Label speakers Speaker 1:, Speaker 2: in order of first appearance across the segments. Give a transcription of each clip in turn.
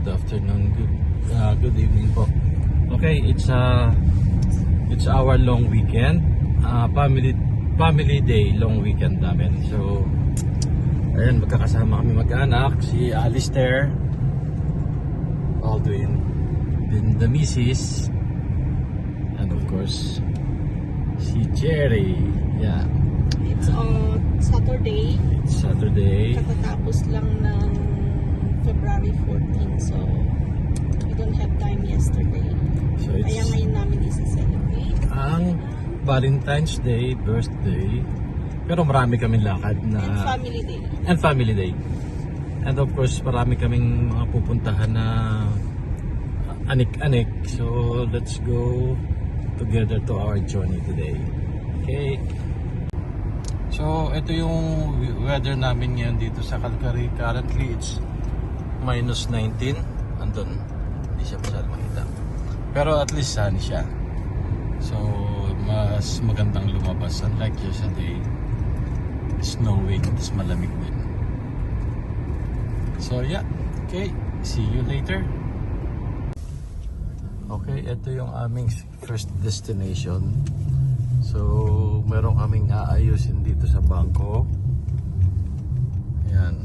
Speaker 1: Good afternoon, good evening po. Okay, it's our long weekend, family day long weekend namin. So, ayan, magkakasama kami mag-anak, si Alistair, Aldwin, then the missus, and of course, si Jerry. Yeah.
Speaker 2: It's on Saturday.
Speaker 1: It's Saturday.
Speaker 2: Katatapos lang ng February 14, so we don't have time yesterday.
Speaker 1: So it's
Speaker 2: Kaya ngayon namin isi-celebrate.
Speaker 1: ang Valentine's Day, birthday. Pero marami kaming lakad na
Speaker 2: And family day.
Speaker 1: and family day. And of course, marami kaming mga pupuntahan na anik-anik. So let's go together to our journey today. Okay. So ito yung weather namin ngayon dito sa Calgary. Currently it's minus 19. Andun. Hindi siya masyadong makita. Pero at least sunny siya. So mas magandang lumabas. Unlike yesterday, snowing, tapos malamig din. So yeah, okay, see you later. Okay, ito yung aming first destination. So meron kaming aayusin dito sa bangko. Yan.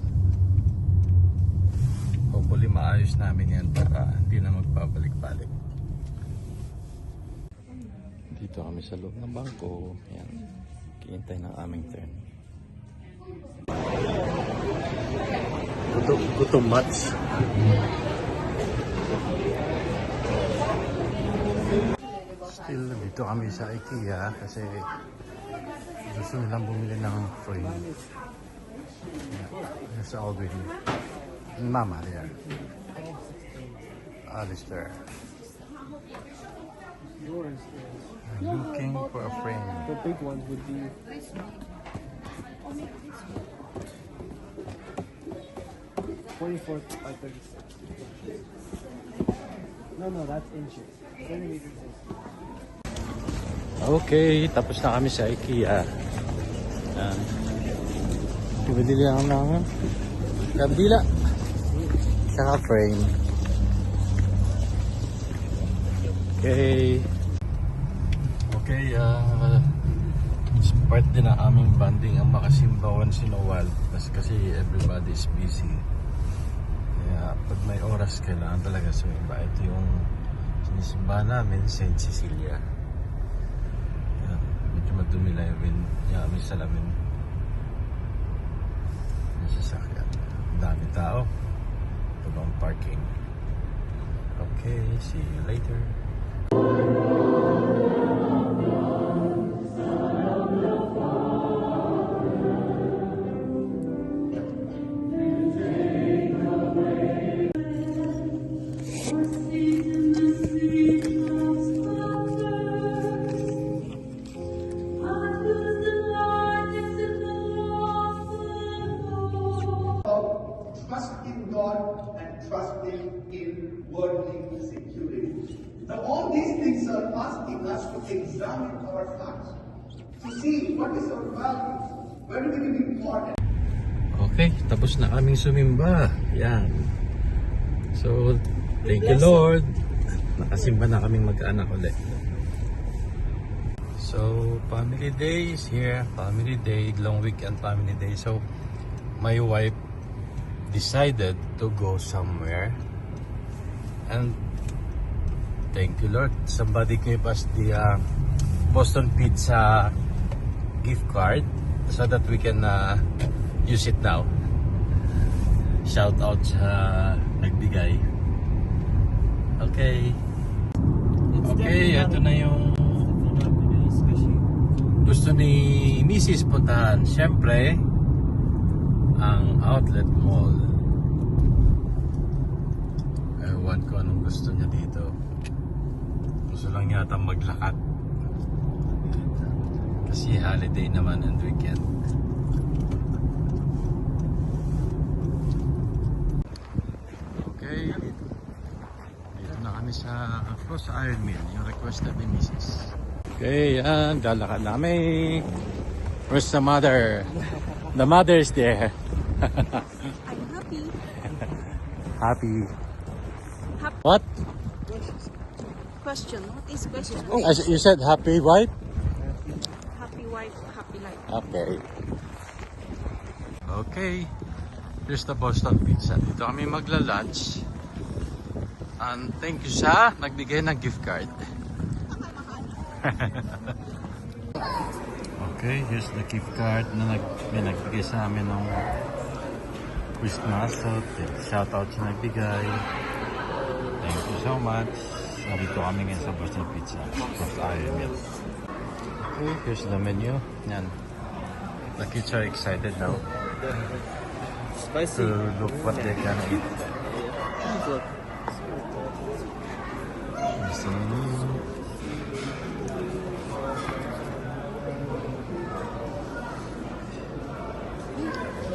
Speaker 1: Hopefully maayos namin yan para hindi na magpabalik-balik. Dito kami sa loob ng bangko. Yan. Hihintay ng aming turn. Gutom much. Still dito kami sa IKEA kasi gusto nilang bumili ng frame. Yeah. Sa Aldwin. Mama there. Alistair.
Speaker 3: Yours is
Speaker 1: Looking for a frame.
Speaker 3: the big ones would be 24 by 36. No, that's inches. Centimeters is.
Speaker 1: Okay, tapos na kami sa IKEA. Yan. Bibili lang ng kandila. Saka frame. Okay. Okay, it's part din ng aming banding ang makasimba once in a while. Kasi everybody is busy. Kaya pag may oras, kailangan talaga sumimba. Ito yung sinisimba namin, St. Cecilia. Yan, medyo madumi lang yung aming salamin. Yung sasakyan. Ang dami tao. Ito bang parking. Okay, see you later.
Speaker 4: Trust in God and trusting in worldly security. Now all these things are asking us to examine our hearts, to see what is our values, where do we live important.
Speaker 1: Okay, tapos na kaming sumimba. Yan. So, thank you Lord. Nakasimba na kaming mag-anak ulit. So, family day is here. Family day, long weekend family day. So, my wife decided to go somewhere. And thank you Lord. Somebody gave us the Boston Pizza gift card so that we can use it now. Shout out sa nagbigay. Okay. Okay, ito na yung gusto ni Mrs. puntahan. Siyempre, ang outlet mall. Ewan ko anong gusto niya dito. Gusto lang yata maglakad. Kasi holiday naman and weekend. Okay, dito na kami sa Cross Iron Mill, yung requested ni Mrs. Okay, yan, lalakad namin. Where's the mother? The mother is there.
Speaker 2: I'm happy.
Speaker 1: Happy. What?
Speaker 2: Question. What is question?
Speaker 1: You said happy wife?
Speaker 2: Happy wife, happy life.
Speaker 1: Okay. Okay. Here's the Boston Pizza. Dito kami magla-lunch. And thank you sa nagbigay ng gift card. Okay, here's the gift card na may nagbigay sa amin ng Christmas. So, shout out sa nagbigay. Thank you so much. Nandito kami ngayon sa Boston Pizza. Cross Island. Okay, here's the menu. Yan. The kids are excited now
Speaker 3: Spicy.
Speaker 1: to look what they're gonna eat.
Speaker 3: Look.
Speaker 1: So,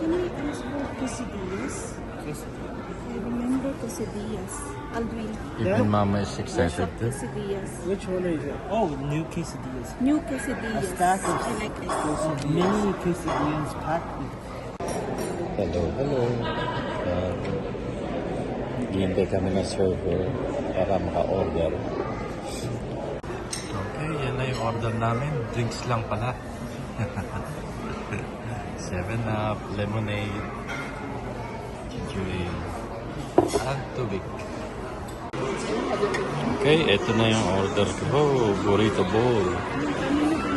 Speaker 2: Can I ask for quesadillas? I remember quesadillas. Aldwin.
Speaker 1: even Mama is
Speaker 2: Shop
Speaker 1: excited too.
Speaker 2: quesadillas.
Speaker 3: Which one is it? Oh, new quesadillas.
Speaker 2: New quesadillas.
Speaker 3: A stack of-
Speaker 2: I like it.
Speaker 3: Mini quesadillas packed with
Speaker 1: Hello, hello. Hihintay kami ng server para maka-order. Okay, yan na yung order namin. Drinks lang pala. 7-Up, lemonade, ginger ale, at tubig. Okay, eto na yung order ko. Oh, burrito bowl.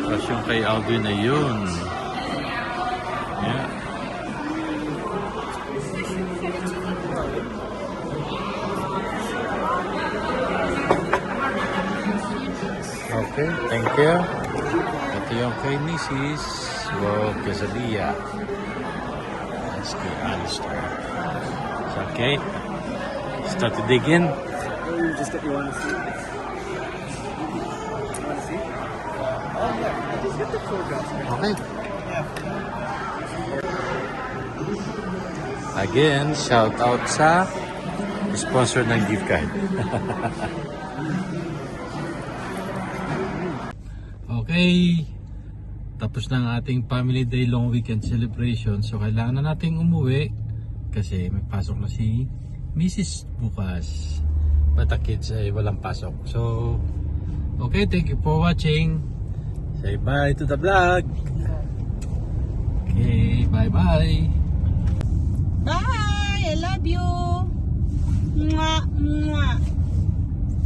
Speaker 1: Tapos yung kay Alvin na yun. Yeah. Okay, thank you. Ito yung kay Mrs. Wow, quesadilla. That's kay Alistair. So, okay. Start to dig in.
Speaker 3: Or you just you want to see? You want to see? Oh yeah, just get the full gas.
Speaker 1: Okay. Again, shout out sa sponsor ng gift card. Okay. Tapos na ang ating family day long weekend celebration. So kailangan na nating umuwi kasi may pasok na si Mrs. bukas. But the kids ay walang pasok. So, okay, thank you for watching. Say bye to the vlog. Okay, bye-bye.
Speaker 2: Bye! I love you! Mwah! Mwah!